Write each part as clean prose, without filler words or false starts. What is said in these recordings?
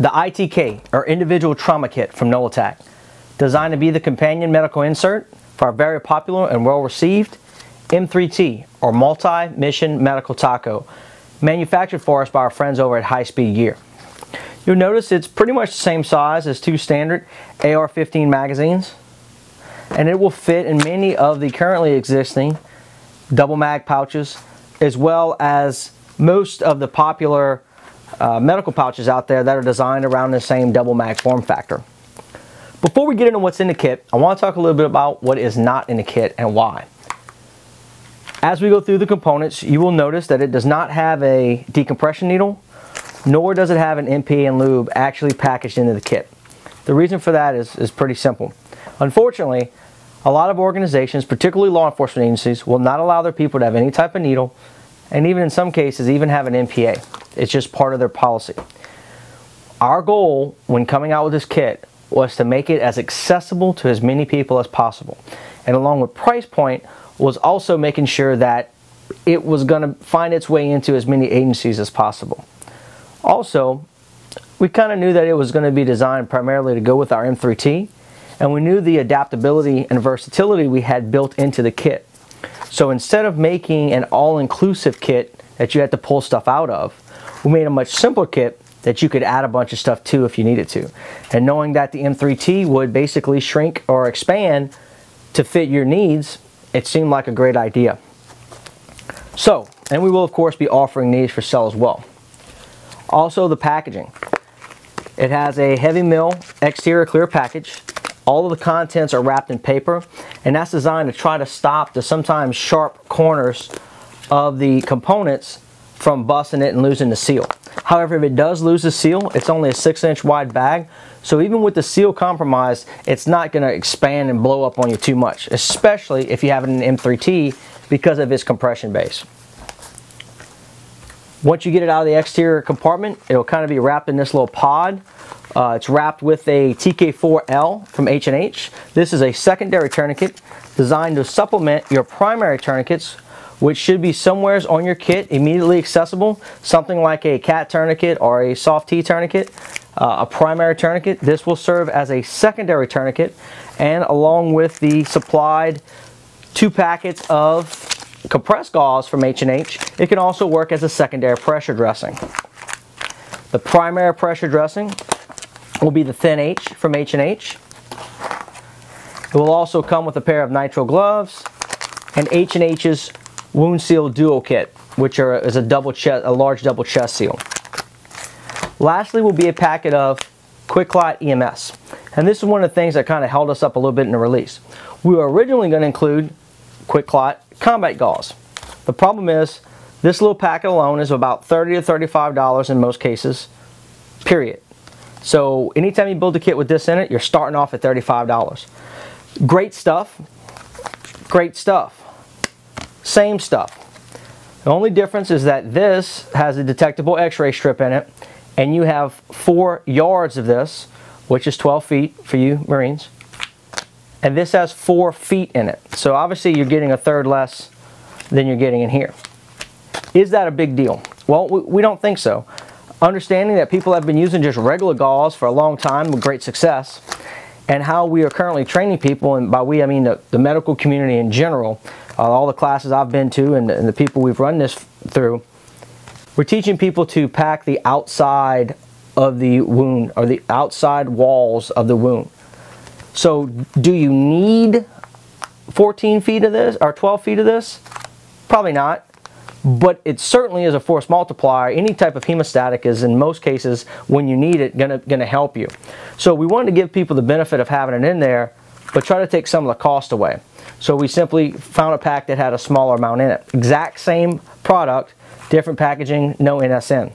The ITK, or Individual Trauma Kit from NOLATAC, designed to be the companion medical insert for our very popular and well-received M3T, or Multi-Mission Medical Taco, manufactured for us by our friends over at High Speed Gear. You'll notice it's pretty much the same size as two standard AR-15 magazines, and it will fit in many of the currently existing double mag pouches, as well as most of the popular medical pouches out there that are designed around the same double mag form factor. Before we get into what's in the kit, I want to talk a little bit about what is not in the kit and why. As we go through the components, you will notice that it does not have a decompression needle, nor does it have an NPA and lube actually packaged into the kit. The reason for that is pretty simple. Unfortunately, a lot of organizations, particularly law enforcement agencies, will not allow their people to have any type of needle, and even in some cases even have an NPA. It's just part of their policy. Our goal when coming out with this kit was to make it as accessible to as many people as possible, and along with price point was also making sure that it was going to find its way into as many agencies as possible. Also, we kind of knew that it was going to be designed primarily to go with our M3T, and we knew the adaptability and versatility we had built into the kit. So instead of making an all-inclusive kit that you had to pull stuff out of, we made a much simpler kit that you could add a bunch of stuff to if you needed to. And knowing that the M3T would basically shrink or expand to fit your needs, it seemed like a great idea. So, and we will of course be offering these for sale as well. Also, the packaging. It has a heavy mill exterior clear package. All of the contents are wrapped in paper, and that's designed to try to stop the sometimes sharp corners of the components from busting it and losing the seal. However, if it does lose the seal, it's only a 6-inch wide bag, so even with the seal compromised, it's not going to expand and blow up on you too much, especially if you have it in an M3T because of its compression base. Once you get it out of the exterior compartment, it'll kind of be wrapped in this little pod. It's wrapped with a TK4-L from H&H. This is a secondary tourniquet designed to supplement your primary tourniquets, which should be somewhere on your kit immediately accessible. Something like a cat tourniquet or a soft T tourniquet, a primary tourniquet. This will serve as a secondary tourniquet, and along with the supplied 2 packets of compressed gauze from H&H, it can also work as a secondary pressure dressing. The primary pressure dressing will be the Thin H from H&H. It will also come with a pair of nitrile gloves and H&H's Wound Seal Duo Kit, which is a large double chest seal. Lastly will be a packet of Quickclot EMS. And this is one of the things that kind of held us up a little bit in the release. We were originally going to include Quickclot combat gauze. The problem is this little packet alone is about $30 to $35 in most cases, period. So anytime you build a kit with this in it, you're starting off at $35. Great stuff, great stuff. Same stuff. The only difference is that this has a detectable x-ray strip in it, and you have 4 yards of this, which is 12 feet for you Marines, and this has 4 feet in it. So obviously you're getting a third less than you're getting in here. Is that a big deal? Well, we don't think so. Understanding that people have been using just regular gauze for a long time with great success, and how we are currently training people, and by we I mean the medical community in general, all the classes I've been to and the people we've run this through, we're teaching people to pack the outside of the wound, or the outside walls of the wound. So do you need 14 feet of this or 12 feet of this? Probably not. But it certainly is a force multiplier. Any type of hemostatic is, in most cases, when you need it, gonna help you. So we wanted to give people the benefit of having it in there, but try to take some of the cost away. So we simply found a pack that had a smaller amount in it. Exact same product, different packaging, no NSN.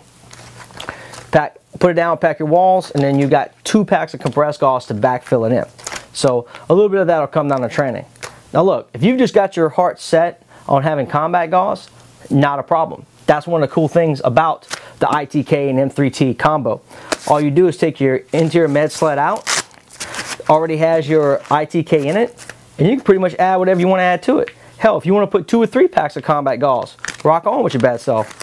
Put it down, pack your walls, and then you got 2 packs of compressed gauze to backfill it in. So a little bit of that will come down to training. Now look, if you've just got your heart set on having combat gauze, not a problem. That's one of the cool things about the ITK and M3T combo. All you do is take your interior med sled out, already has your ITK in it, and you can pretty much add whatever you want to add to it. Hell, if you want to put 2 or 3 packs of combat gauze, rock on with your bad self.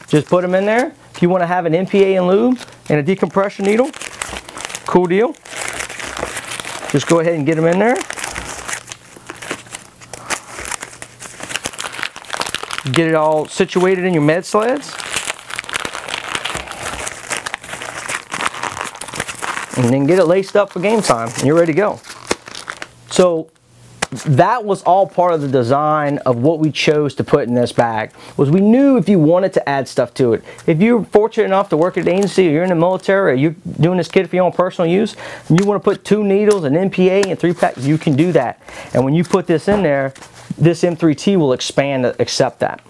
Just put them in there. If you want to have an NPA and lube, and a decompression needle. Cool deal. Just go ahead and get them in there. Get it all situated in your med sleds. And then get it laced up for game time and you're ready to go. So that was all part of the design of what we chose to put in this bag. Was we knew if you wanted to add stuff to it. If you're fortunate enough to work at an agency, or you're in the military, or you're doing this kit for your own personal use, and you want to put 2 needles, an NPA, and 3-pack, you can do that. And when you put this in there, this M3T will expand to accept that.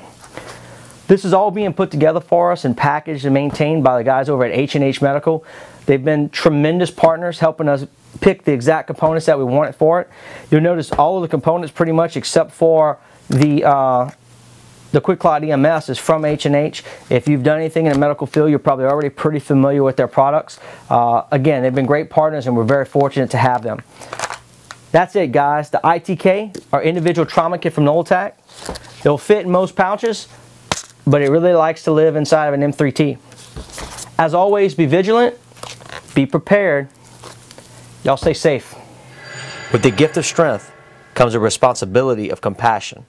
This is all being put together for us and packaged and maintained by the guys over at H&H Medical. They've been tremendous partners helping us pick the exact components that we wanted for it. You'll notice all of the components pretty much except for the Quickclot EMS is from H&H. If you've done anything in the medical field, you're probably already pretty familiar with their products. Again, they've been great partners and we're very fortunate to have them. That's it, guys. The ITK, our individual trauma kit from NOLATAC. It'll fit in most pouches, but it really likes to live inside of an M3T. As always, be vigilant, be prepared. Y'all stay safe. With the gift of strength comes a responsibility of compassion.